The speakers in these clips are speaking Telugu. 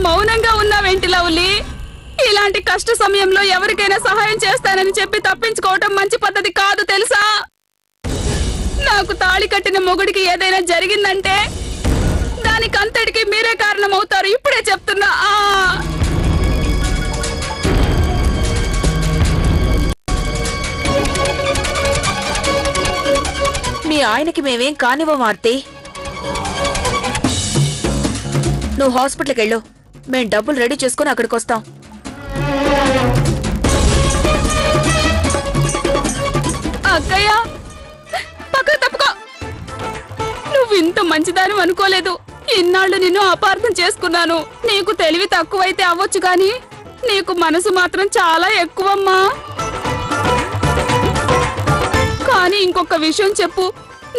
మౌనంగా ఉన్నావేంటి లవ్లీ? ఇలాంటి కష్ట సమయంలో ఎవరికైనా సహాయం చేస్తానని చెప్పి తప్పించుకోవటం మంచి పద్ధతి కాదు తెలుసా? నాకు తాళి కట్టిన మొగుడికి ఏదైనా జరిగిందంటే దానికంతటికి మీరే కారణం అవుతారు. ఇప్పుడే చెప్తున్నా. మీ ఆయనకి మేమేం కానివ్వం ఆర్తి. నువ్వు హాస్పిటల్కి వెళ్ళు, మేం డబ్బులు రెడీ చేసుకుని అక్కడికి వస్తాం. అక్కయ్య పక్క తప్పుకో. నువ్వు ఇంత మంచిదాని అనుకోలేదు. ఇన్నాళ్ళు నిన్ను అపార్థం చేసుకున్నాను. నీకు తెలివి తక్కువైతే అవ్వచ్చు గాని నీకు మనసు మాత్రం చాలా ఎక్కువమ్మా. కానీ ఇంకొక విషయం చెప్పు,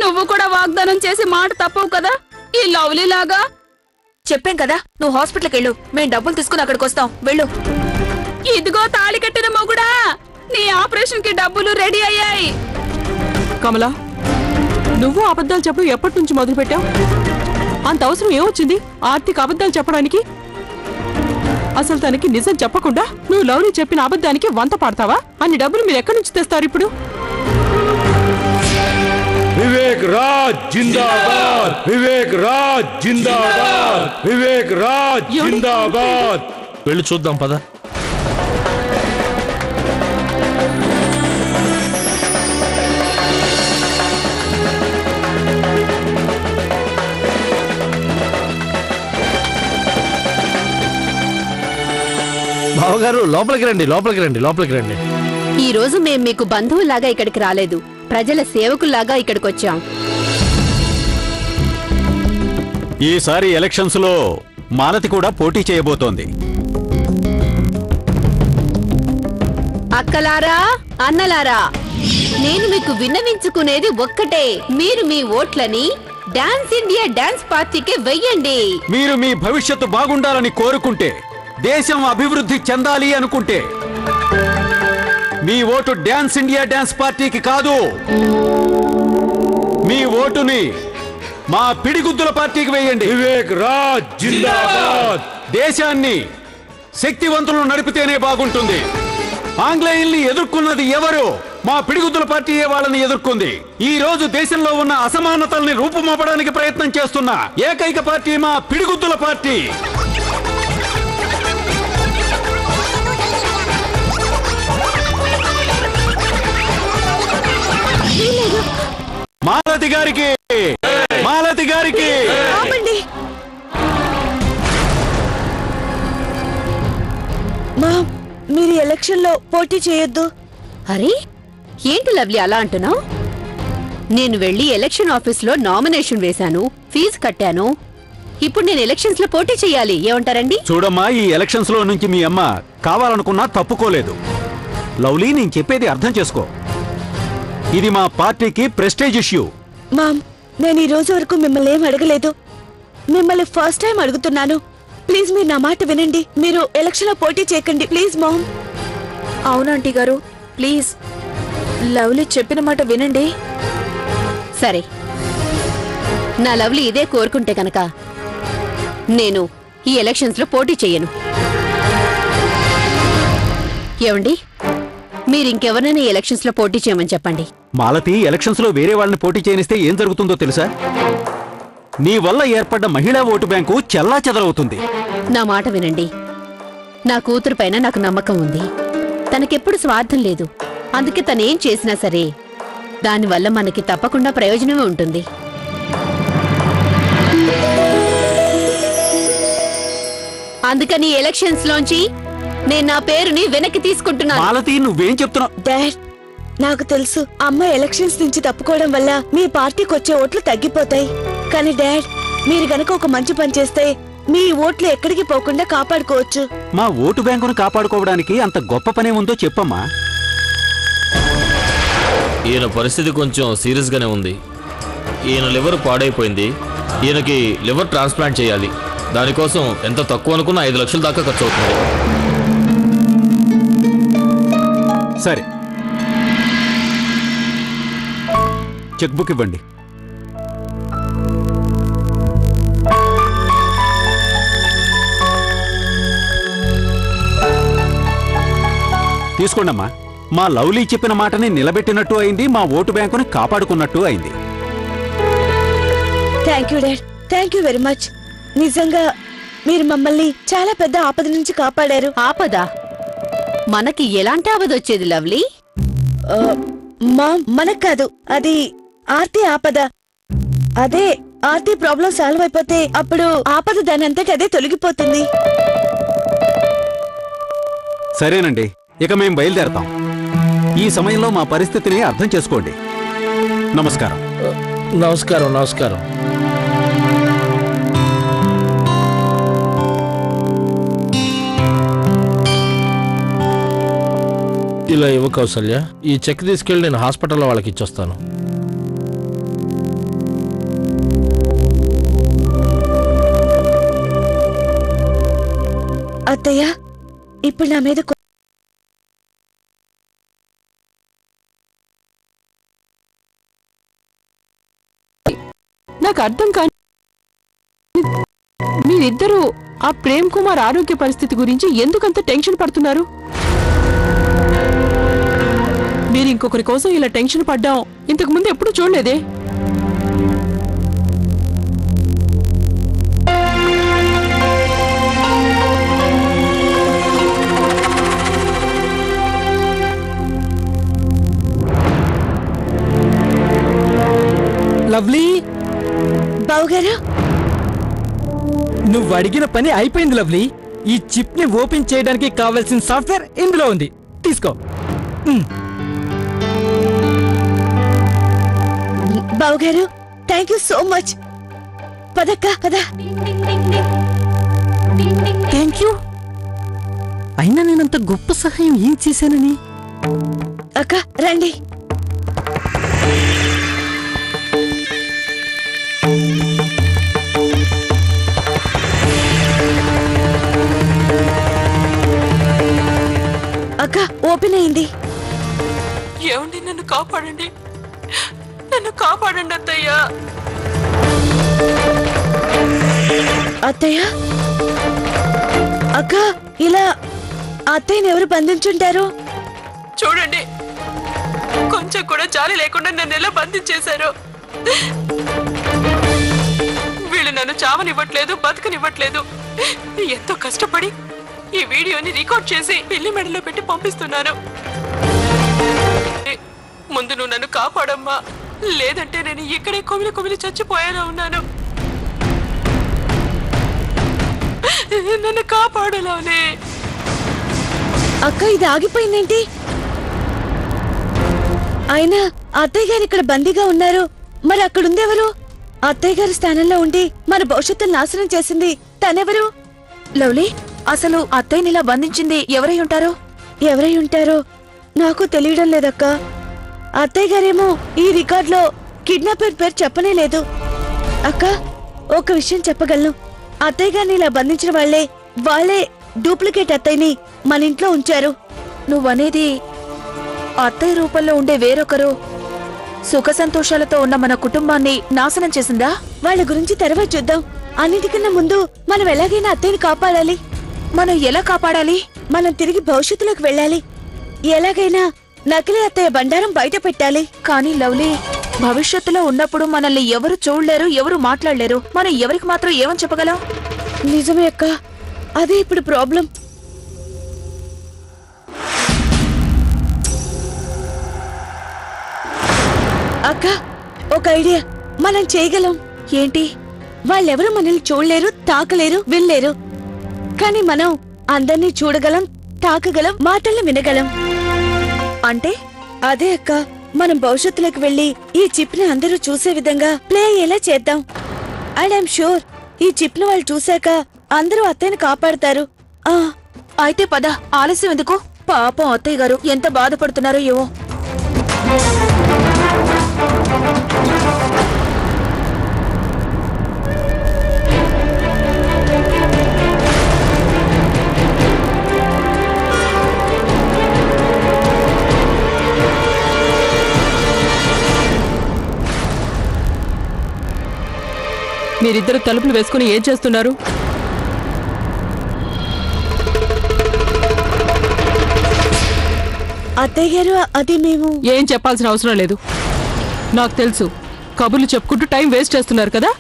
నువ్వు కూడా వాగ్దానం చేసి మాట తప్పవు కదా ఈ లవ్లీ లాగా. చెప్పాం కదా, నువ్వు హాస్పిటల్కి వెళ్ళు, మేం డబ్బులు తీసుకుని అక్కడికి వస్తాం. వెళ్ళు. ఇదిగో తాళి కట్టిన మొగుడా, నీ ఆపరేషన్ కి డబ్బులు రెడీ అయ్యాయి. కమలా, నువ్వు అబద్ధాలు చెప్పడం ఎప్పటి నుంచి మొదలు పెట్టావు? అంత అవసరం ఏమొచ్చింది ఆర్తికి అబద్ధాలు చెప్పడానికి? అసలు తనకి నిజం చెప్పకుండా నువ్వు లవ్లీ చెప్పిన అబద్ధానికి వంత పాడతావా? అన్ని డబ్బులు మీరు ఎక్కడి నుంచి తెస్తారు ఇప్పుడు? వివేక్ రాజ్ జిందాబాద్, వివేక్ రాజ్ జిందాబాద్, వివేక్ రాజ్ జిందాబాద్. వెళ్ళి చూద్దాం పద. బావగారు లోపలికి రండి, లోపలికి రండి, లోపలికి రండి. ఈ రోజు మేం మీకు బంధువులాగా ఇక్కడికి రాలేదు, ప్రజల సేవకుల్లాగా ఇక్కడికి వచ్చాం. ఈసారి ఎలక్షన్స్ లో మాలతి కూడా పోటీ చేయబోతోంది. అక్కలారా, అన్నలారా, నేను మీకు విన్నవించుకునేది ఒక్కటే. మీరు మీ ఓట్లని డాన్స్ ఇండియా డాన్స్ పార్టీకి వెయ్యండి. మీరు మీ భవిష్యత్తు బాగుండాలని కోరుకుంటే, దేశం అభివృద్ధి చెందాలి అనుకుంటే మీ ఓటు డాన్స్ ఇండియా డాన్స్ పార్టీకి కాదు, మీ ఓటుని మా పిడిగుద్దుల పార్టీకి వేయండి. వివేక్ రాజ్ జిందాబాద్. దేశాన్ని శక్తివంతులు నడిపితేనే బాగుంటుంది. ఆంగ్లేయుల్ని ఎదుర్కొన్నది ఎవరు? మా పిడిగుద్దుల పార్టీ వాళ్ళని ఎదుర్కొంది. ఈ రోజు దేశంలో ఉన్న అసమానతల్ని రూపుమాపడానికి ప్రయత్నం చేస్తున్న ఏకైక పార్టీ మా పిడిగుద్దుల పార్టీ. మాలతి గారికి, మాలతి గారికి. మీరు ఎలక్షన్ లో పోటీ చేయొద్దు. అరే ఏంటి లవ్లీ అలా అంటున్నావు? నేను వెళ్లి ఎలక్షన్ ఆఫీస్లో నామినేషన్ వేశాను, ఫీజు కట్టాను. ఇప్పుడు నేను ఎలక్షన్స్ లో పోటీ చేయాలి. ఏమంటారండి? చూడమ్మా, ఈ ఎలక్షన్స్ లో నుంచి మీ అమ్మ కావాలనుకున్నా తప్పుకోలేదు. లవ్లీ, నేను చెప్పేది అర్థం చేసుకో. ఇది మా పార్టీకి ప్రెస్టేజ్ ఇష్యూ. మామ్, నేను ఈ రోజు వరకు మిమ్మల్ని ఏం అడగలేదు. మిమ్మల్ని ఫస్ట్ టైం అడుగుతున్నాను. ప్లీజ్ మీరు నా మాట వినండి. మీరు ఎలక్షన్ లో పోటీ చేయకండి ప్లీజ్ మామ్. అవునంటీ గారు, ప్లీజ్ లవ్లీ చెప్పిన మాట వినండి. సరే, నా లవ్లీ ఇదే కోరుకుంటే కనుక నేను ఈ ఎలక్షన్స్ లో పోటీ చెయ్యను. ఏమండి, మీరింకెవరైనా ఎలక్షన్స్ లో పోటీ చేయమని చెప్పండి. మాలతి, ఎలక్షన్స్ లో వేరే వాళ్ళని పోటీ చేయనిస్తే ఏం జరుగుతుందో తెలుసా? నీ వల్ల ఏర్పడ్డ మహిళా ఓటు బ్యాంకు చెల్లా చెదరవుతుంది. నా మాట వినండి. నా కూతురు పైన నాకు నమ్మకం ఉంది. తనకెప్పుడు స్వార్థం లేదు. అందుకే తనేం చేసినా సరే దానివల్ల మనకి తప్పకుండా ప్రయోజనమే ఉంటుంది. అందుకని ఎలక్షన్స్ లోంచి నేను నా పేరుని వెనక్కి తీసుకుంటున్నాను. మాలతి, నువ్వేం చెప్తున్నావు? డాడ్, నాకు తెలుసు అమ్మ ఎలక్షన్స్ నుంచి తప్పుకోవడం వల్ల మీ పార్టీకి వచ్చే ఓట్లు తగ్గిపోతాయి. కానీ డాడ్, మీరు గనక ఒక మంచి పని చేస్తే మీ ఓట్లు ఎక్కడికి పోకుండా కాపాడుకోవచ్చు. మా ఓటు బ్యాంకును కాపాడుకోవడానికి అంత గొప్ప పనే ఉందో చెప్పమ్మా. ఈయన పరిస్థితి కొంచెం సీరియస్ గానే ఉంది. ఈయన లివర్ పాడైపోయింది. ఈయనకి లివర్ ట్రాన్స్ప్లాంట్ చేయాలి. దానికోసం ఎంత తక్కువ అనుకున్నా 5 లక్షల దాకా ఖర్చు అవుతుంది. సరే, చెక్ బుక్ ఇవ్వండి. తీసుకోండమ్మా. మా లవ్లీ చెప్పిన మాటని నిలబెట్టినట్టు అయింది, మా ఓటు బ్యాంకుని కాపాడుకున్నట్టు అయింది. Thank you dad, thank you very much. నిజంగా మీరు మమ్మల్ని చాలా పెద్ద ఆపద నుంచి కాపాడారు. ఆపద? మనకి ఎలాంటి ఆపద వచ్చేది లవ్లీ? మనకు కాదు, అది ఆర్తి ఆపద. అదే ఆర్తి ప్రాబ్లం సాల్వ్ అయిపోతే అప్పుడు ఆపద దానంతట అదే తొలగిపోతుంది. సరేనండి, ఇక మేం బయలుదేరతాం. ఈ సమయంలో మా పరిస్థితిని అర్థం చేసుకోండి. నమస్కారం. నమస్కారం. నమస్కారం. ఇలా ఇవ్వ కౌసల్య, ఈ చెక్ తీసుకెళ్ళి నేను హాస్పిటల్లో వాళ్ళకి ఇచ్చొస్తాను. అత్తయ్య, ఇప్పుడు నా మీద నాకు అర్థం కాని మీరిద్దరూ ఆ ప్రేమ్ కుమార్ ఆరోగ్య పరిస్థితి గురించి ఎందుకంత టెన్షన్ పడుతున్నారు? మీరు ఇంకొకరి కోసం ఇలా టెన్షన్ పడ్డాం ఇంతకు ముందు ఎప్పుడూ చూడలేదే. లవ్లీ, బావుగారు, నువ్వు అడిగిన పని అయిపోయింది లవ్లీ. ఈ చిప్ ని ఓపెన్ చేయడానికి కావాల్సిన సాఫ్ట్వేర్ ఇందులో ఉంది, తీసుకో. బావుగారు, థ్యాంక్ యూ సో మచ్. పదక్క పద. Thank you. అయినా నేనంత గొప్ప సహాయం ఏం చేశానని? అక్క రండి. అక్క ఓపెన్ అయింది. ఏమండి, నన్ను కాపాడండి, నన్ను కాపాడండి అత్తయ్య. అత్తయ్య, అక్క ఇలా అత్తయ్యని ఎవరు బంధించుంటారు? చూడండి, కొంచెం కూడా జాలి లేకుండా నన్ను ఎలా బంధించేశారు. వీళ్ళు నన్ను చావనివ్వట్లేదు, బతకనివ్వట్లేదు. ఎంతో కష్టపడి ఈ వీడియోని రికార్డ్ చేసి పెళ్లి మెడలో పెట్టి పంపిస్తున్నాను. ముందు నువ్వు నన్ను కాపాడమ్మా, లేదంటే నేను ఇక్కడే కొమిలి కొమిలి చచ్చిపోయేలా ఉన్నాను. నన్ను కాపాడలోనే. అక్క ఇది ఆగిపోయిందేంటి? అయినా అత్తయ్య గారు ఇక్కడ బందీగా ఉన్నారు, మరి అక్కడుందెవరు? అత్తయ్య గారి స్థానంలో ఉండి మన భవిష్యత్తును నాశనం చేసింది తనెవరు? లవ్లీ, అసలు అత్తయ్యని ఇలా బంధించింది ఎవరై ఉంటారో? ఎవరై ఉంటారో నాకు తెలియడం లేదక్క. అత్తయ్య గారేమో ఈ రికార్డులో కిడ్నాపర్ పేరు చెప్పనే లేదు. అక్క, ఒక విషయం చెప్పగలను. అత్తయ్య గారిని ఇలా బంధించిన వాళ్ళే డూప్లికేట్ అత్తయ్యని మన ఇంట్లో ఉంచారు. నువ్వనేది అత్తయ్య రూపంలో ఉండే వేరొకరు సుఖ సంతోషాలతో ఉన్న మన కుటుంబాన్ని నాశనం చేసిందా? వాళ్ళ గురించి తర్వాత చూద్దాం. అన్నిటికన్నా ముందు మనం ఎలాగైనా అత్తయ్యని కాపాడాలి. మనం ఎలా కాపాడాలి? మనం తిరిగి భవిష్యత్తులోకి వెళ్ళాలి. ఎలాగైనా నకిలీ అత్తయ్య బండారం బయట పెట్టాలి. కానీ లవ్లీ, భవిష్యత్తులో ఉన్నప్పుడు మనల్ని ఎవరు చూడలేరు, ఎవరు మాట్లాడలేరు. మనం ఎవరికి మాత్రం ఏమని చెప్పగలం? నిజమే అక్క, అదే ఇప్పుడు ప్రాబ్లం. అక్క, ఒక ఐడియా మనం చేయగలం. ఏంటి? వాళ్ళెవరూ మనల్ని చూడలేరు, తాకలేరు, వినలేరు. కానీ మనం అందర్నీ చూడగలం, తాకగలం, మాటల్ని వినగలం. అంటే అదే అక్క, మనం భవిష్యత్తులోకి వెళ్లి ఈ చిప్ ని అందరూ చూసే విధంగా ప్లే అయ్యేలా చేద్దాం. అండ్ ఐఎమ్ షూర్ ఈ చిప్ ను వాళ్ళు చూశాక అందరూ అత్తయ్యని కాపాడతారు. అయితే పద, ఆలస్యం ఎందుకు? పాపం అత్తయ్య గారు ఎంత బాధపడుతున్నారో ఏవో. మీరిద్దరు తలుపులు వేసుకుని ఏం చేస్తున్నారు? అత్తయ్య గారు అది మేము ఏం చెప్పాల్సిన అవసరం లేదు. నాకు తెలుసు, కబుర్లు చెప్పుకుంటూ టైం వేస్ట్ చేస్తున్నారు కదా.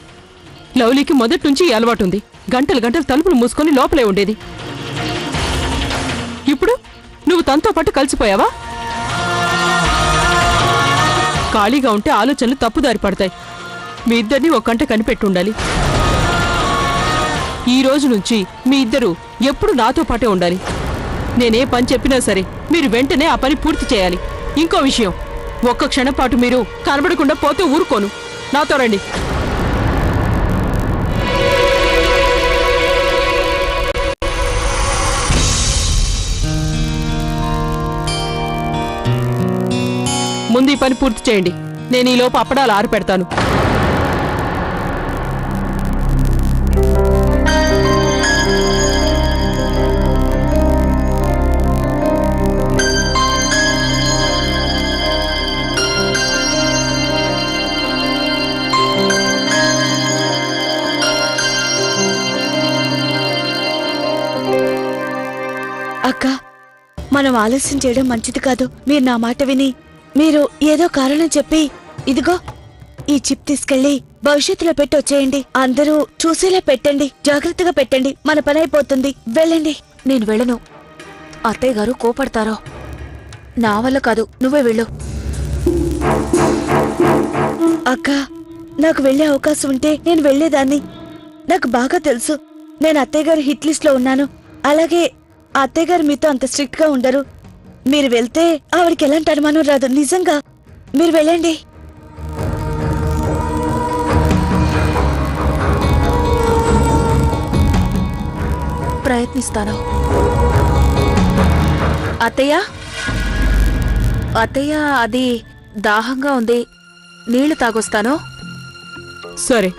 లవ్లీకి మొదటి నుంచి ఈ అలవాటు ఉంది. గంటలు గంటలు తలుపులు మూసుకొని లోపలే ఉండేది. ఇప్పుడు నువ్వు తనతో పాటు కలిసిపోయావా? ఖాళీగా ఉంటే ఆలోచనలు తప్పుదారి పడతాయి. మీ ఇద్దరిని ఒక గంట కనిపెట్టి ఉండాలి. ఈ రోజు నుంచి మీ ఇద్దరు ఎప్పుడు నాతో పాటే ఉండాలి. నేనే పని చెప్పినా సరే మీరు వెంటనే ఆ పని పూర్తి చేయాలి. ఇంకో విషయం, ఒక్క క్షణం పాటు మీరు కనబడకుండా పోతే ఊరుకోను. నాతో రండి. ముందు ఈ పని పూర్తి చేయండి. నేను ఈ లోపు అప్పడాలు ఆరి పెడతాను. అక్క, మనం ఆలస్యం చేయడం మంచిది కాదు. మీరు నా మాట విని మీరు ఏదో కారణం చెప్పి ఇదిగో ఈ చిప్ తీసుకెళ్లి భవిష్యత్తులో పెట్టి వచ్చేయండి. అందరూ చూసేలా పెట్టండి, జాగ్రత్తగా పెట్టండి. మన పని అయిపోతుంది. వెళ్ళండి. నేను వెళ్ళను. అత్తయ్య గారు కోపడతారో. నా వల్ల కాదు, నువ్వే వెళ్ళు. అక్క, నాకు వెళ్లే అవకాశం ఉంటే నేను వెళ్లేదాన్ని. నాకు బాగా తెలుసు నేను అత్తయ్య గారు హిట్ లిస్ట్ లో ఉన్నాను. అలాగే అత్తయ్య గారు మీతో అంత స్ట్రిక్ట్ గా ఉండరు. మీరు వెళ్తే ఆవిడకి ఎలాంటి అనుమానం రాదు. నిజంగా మీరు వెళ్ళండి. ప్రయత్నిస్తాను. అత్తయ్య, అత్తయ్య, అది దాహంగా ఉంది. నీళ్లు తాగొస్తాను. సరే.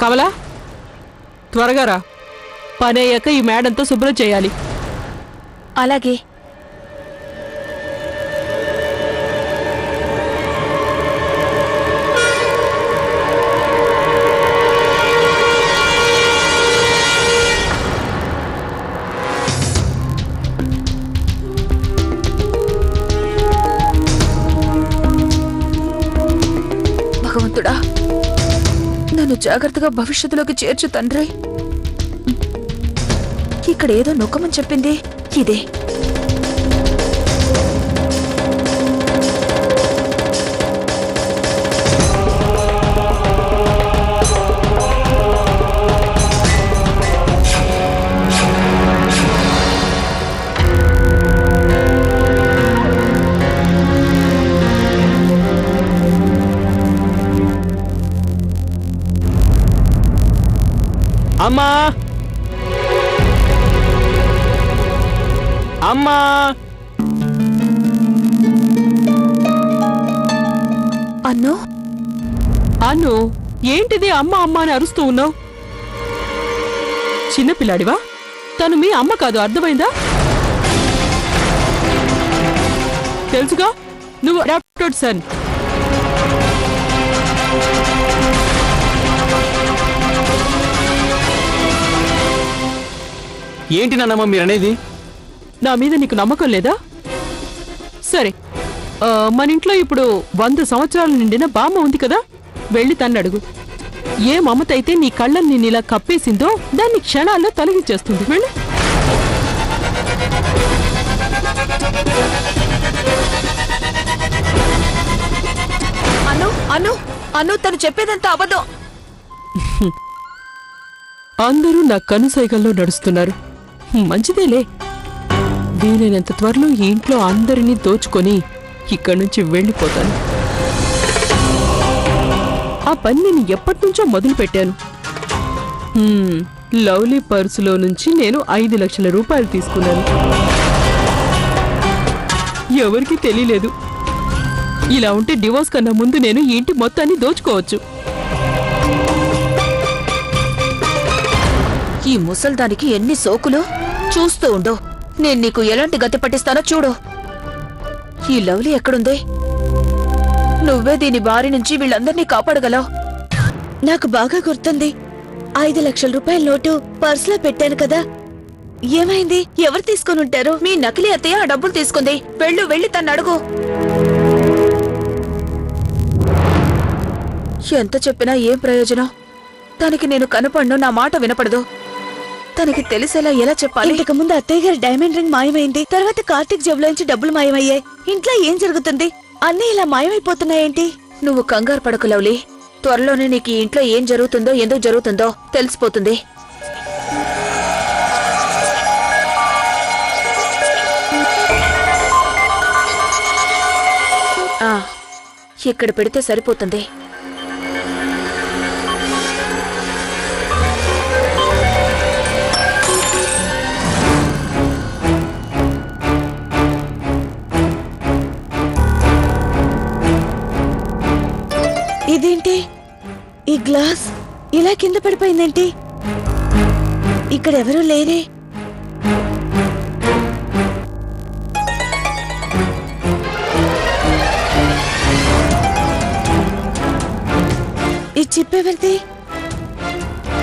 కమలా, త్వరగా రా. పని అయ్యాక ఈ మేడంతో శుభ్రం చేయాలి. అలాగే. భగవంతుడా, నన్ను జాగ్రత్తగా భవిష్యత్తులోకి చేర్చు తండ్రి. ఇక్కడ ఏదో నొక్కమని చెప్పింది. ఇదే. అమ్మా, అమ్మా, అన్ను, అన్ను, ఏంటిది అమ్మ అమ్మ అని అరుస్తూ ఉన్నావు? చిన్నపిల్లాడివా? తను మీ అమ్మ కాదు, అర్థమైందా? తెలుసుగా, నువ్వు అడాప్టెడ్ సన్. ఏంటి నాన్నమ్మ మీరనేది? నా మీద నీకు నమ్మకం లేదా? సరే, మన ఇంట్లో ఇప్పుడు 100 సంవత్సరాలు నిండిన బామ్మ ఉంది కదా, వెళ్ళి తన్నడుగు. ఏ మమతైతే నీ కళ్ళని నిన్నిలా కప్పేసిందో దాన్ని క్షణాల్లో తొలగించేస్తుంది. వెళ్ళు. అన్ను, అన్ను, అన్ను, తను చెప్పేదంతా అబద్ధం. అందరూ నా కనుసైగల్లో నడుస్తున్నారు. మంచిదేలే. వీలైనంత త్వరలో ఈ ఇంట్లో అందరినీ దోచుకొని ఇక్కడి నుంచి వెళ్ళిపోతాను. ఆ పని నేను ఎప్పటినుంచో మొదలు పెట్టాను. లవ్లీ పర్సులో నుంచి నేను 5 లక్షల రూపాయలు తీసుకున్నాను. ఎవరికీ తెలియలేదు. ఇలా ఉంటే డివోర్స్ కన్నా ముందు నేను ఈ ఇంటి మొత్తాన్ని దోచుకోవచ్చు. ఈ ముసల్దానికి ఎన్ని సోకులు! చూస్తూ ఉండు, నేను నీకు ఎలాంటి గతి పట్టిస్తానో చూడు. ఈ లవ్లీ ఎక్కడుంది? నువ్వే దీని బారి నుంచి వీళ్ళందరినీ కాపాడగలవు. నాకు బాగా గుర్తుంది. 5 లక్షల రూపాయల నోటు పర్సులో పెట్టాను కదా, ఏమైంది? ఎవరు తీసుకొని ఉంటారు? మీ నకిలీ అత్తయ్య ఆ డబ్బులు తీసుకుంది. వెళ్ళి తన్ను అడుగు. ఎంత చెప్పినా ఏం ప్రయోజనం? తనకి నేను కనపడ్ను, నా మాట వినపడదు. తనకి తెలిసేలా ఎలా చెప్పాలి? ఇంతకు ముందు అత్తయ్య గారి డైమండ్ రింగ్ మాయమైంది, తర్వాత కార్తీక్ జేబులోంచి డబ్బులు మాయమయ్యాయి. ఇంట్లో ఏం జరుగుతుంది? అన్నీ ఇలా మాయమైపోతున్నాయేంటి? నువ్వు కంగారు పడకు లవ్లీ. త్వరలోనే నీకు ఈ ఇంట్లో ఏం జరుగుతుందో, ఎందుకు జరుగుతుందో తెలిసిపోతుంది. ఇక్కడ పెడితే సరిపోతుంది. ఇదేంటి? ఈ గ్లాస్ ఇలా కింద పడిపోయిందేంటి? ఇక్కడ ఎవరూ లేరే. ఈ చిప్ ఎవరిది?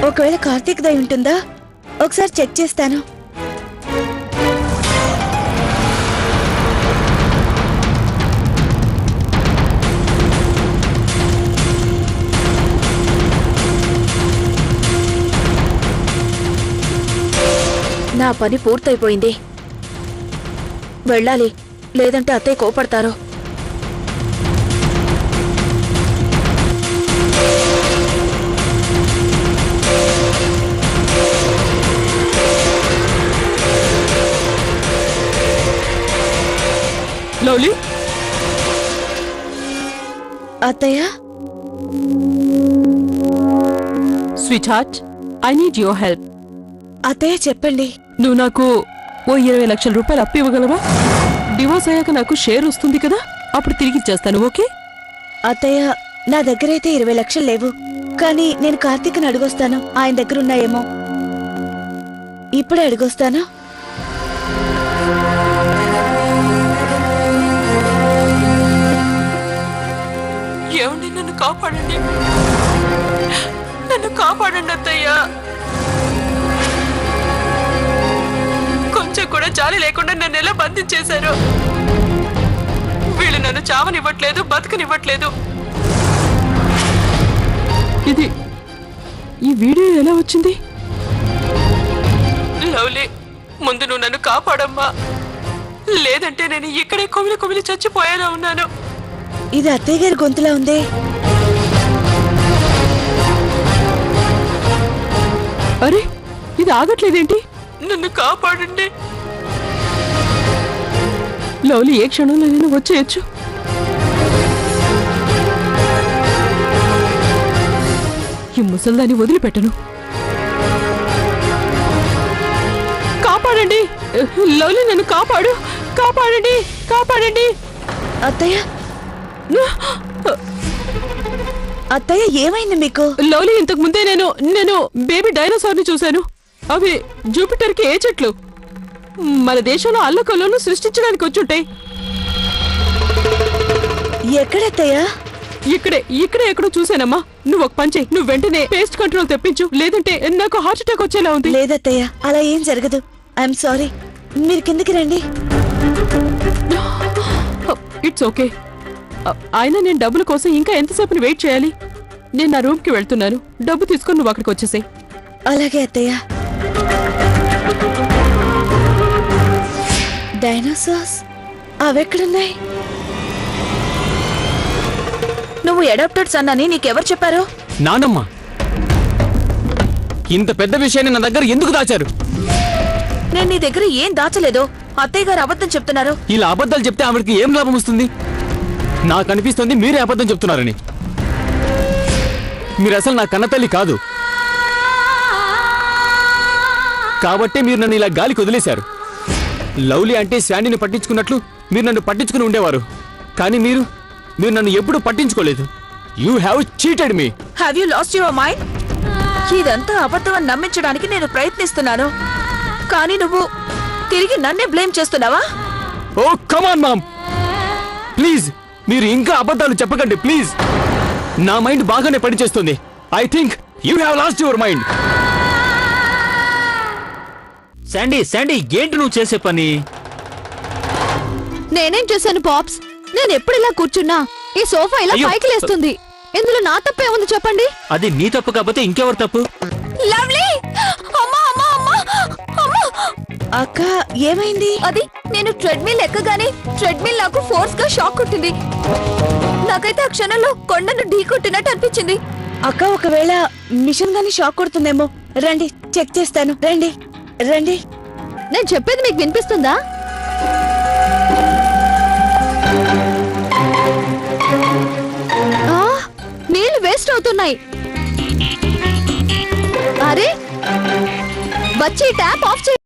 ఒకవేళ కార్తీక్ దయ ఉంటుందా? ఒకసారి చెక్ చేస్తాను. నా పని పూర్తయిపోయింది. వెళ్ళాలి, లేదంటే అత్తయ్య కోపడతారు. లవ్లీ, అత్తయ్య. Sweet heart, I need your help. అత్తయ్య చెప్పండి. నువ్వు నాకు ఓ 20 లక్షల రూపాయలు అప్పు ఇవ్వగలవా? డివోర్స్ అయ్యాక నాకు షేర్ వస్తుంది కదా, అప్పుడు తిరిగి ఇచ్చేస్తాను. ఓకే? అత్తయ్య, నా దగ్గరైతే 20 లక్షలు లేవు, కానీ నేను కార్తీక్ని అడుగొస్తాను. ఆయన దగ్గర ఉన్నాయేమో. ఇప్పుడే అడుగొస్తాను. ఏమండి, నన్ను కాపాడండి, నన్ను కాపాడండి అత్తయ్య. కొంచెం కూడా జాలి లేకుండా నన్ను ఎలా బంధించేశారు? వీళ్ళు నన్ను చావనివ్వట్లేదు, బతకనివ్వట్లేదు. ఈ వీడియో ఎలా వచ్చింది? లవ్లీ, ముందు నువ్వు నన్ను కాపాడమ్మా, లేదంటే నేను ఇక్కడే కొమిలి కొమిలి చచ్చిపోయేలా ఉన్నాను. ఇది అత్తయ్య గారి గొంతులా ఉంది. అరే, ఇది ఆగట్లేదేంటి? నన్ను కాపాడండి. లవ్లీ ఏ క్షణంలో నేను వచ్చేయచ్చు. ఈ ముసల్దాన్ని వదిలిపెట్టను. కాపాడండి లవ్లీ, నన్ను కాపాడు, కాపాడండి, కాపాడండి. అత్తయ్య, అత్తయ్య ఏమైంది మీకు? లవ్లీ, ఇంతకు ముందే నేను బేబీ డైనోసార్ ని చూశాను. అవి జూపిటర్ కి ఏ చెట్లు మన దేశంలో అల్లకల్లోనూ సృష్టించడానికి వచ్చుంటాయి. ఎక్కడత్తయ్యా? ఇక్కడే ఎక్కడో చూసానమ్మా. నువ్వు ఒక పని చెయ్యి, నువ్వు వెంటనే పేస్ట్ కంట్రోల్ తెప్పించు, లేదంటే నాకు హార్ట్ అటాక్ వచ్చేలా ఉంది. లేదత్తయ్య, అలా ఏం జరగదు. I'm sorry. మీరు కిందకి రండి. It's okay. అయినా నేను డబ్బుల కోసం ఇంకా ఎంతసేపు వెయిట్ చేయాలి? నేను నా రూమ్ కి వెళ్తున్నాను. డబ్బు తీసుకొని నువ్వు అక్కడికి వచ్చేసాయి. అలాగే అత్తయ్య. డైనోసార్స్ అవెక్కడున్నాయి? నువ్వు అడాప్టెడ్స్ అన్నని నీకెవరు చెప్పారు? నానమ్మ, ఇంత పెద్ద విషయాన్ని నా దగ్గర ఎందుకు దాచారు? నేను నీ దగ్గర ఏం దాచలేదు. అత్తయ్య గారు అబద్ధం చెప్తున్నారు. ఇలా అబద్ధాలు చెప్తే ఆవిడకి ఏం లాభం వస్తుంది? నాకు అనిపిస్తుంది మీరే అబద్ధం చెప్తున్నారని. మీరు అసలు నా కన్నతల్లి కాదు కాబట్టే మీరు నన్ను ఇలా గాలికి వదిలేశారు. లవ్లీ అంటే శాండీని పట్టించుకున్నట్లు మీరు నన్ను పట్టించుకుని ఉండేవారు. కానీ మీరు నన్ను ఎప్పుడూ పట్టించుకోలేదు. You have cheated me. Have you lost your mind? ఇదంతా అబద్ధం అని నమ్మించడానికి నేను ప్రయత్నిస్తున్నాను, కానీ నువ్వు తిరిగి నన్నే బ్లేమ్ చేస్తున్నావా? Oh come on ma'am, please మీరు ఇంకా అబద్ధాలు చెప్పకండి ప్లీజ్. నా మైండ్ బాగానే పనిచేస్తుంది. I think you have lost your mind. Sandy Sandy ఏంటి నువ్వు చేసే పని? నేనేం చేశాను పాప్స్? నేను ఎప్పుడు ఇలా కూర్చున్నా ఈ సోఫా ఇలా అయ్యో. పైకి లేస్తుంది. ఇందులో నా తప్పే ఉంది చెప్పండి. అది నీ తప్పు కాకపోతే ఇంకెవరు తప్పు? లవ్లీ! అమ్మా అమ్మా అమ్మా అమ్మా! అక్క ఏమైంది? అది నేను ట్రెడ్మిల్ ఎక్కగానే ట్రెడ్మిల్ నాకు ఫోర్స్ గా షాక్ కొట్టింది. నాకైతే ఆ క్షణంలో కొండను ఢీ కొట్టినట్టు అనిపించింది. అక్క ఒకవేళ మిషన్ గాని షాక్ కొడుతుందేమో. రండి చెక్ చేస్తాను. రండి రండి. నేను చెప్పేది మీకు వినిపిస్తుందా? నీళ్లు వేస్ట్ అవుతున్నాయి. అరే వచ్చి ట్యాప్ ఆఫ్ చేయి.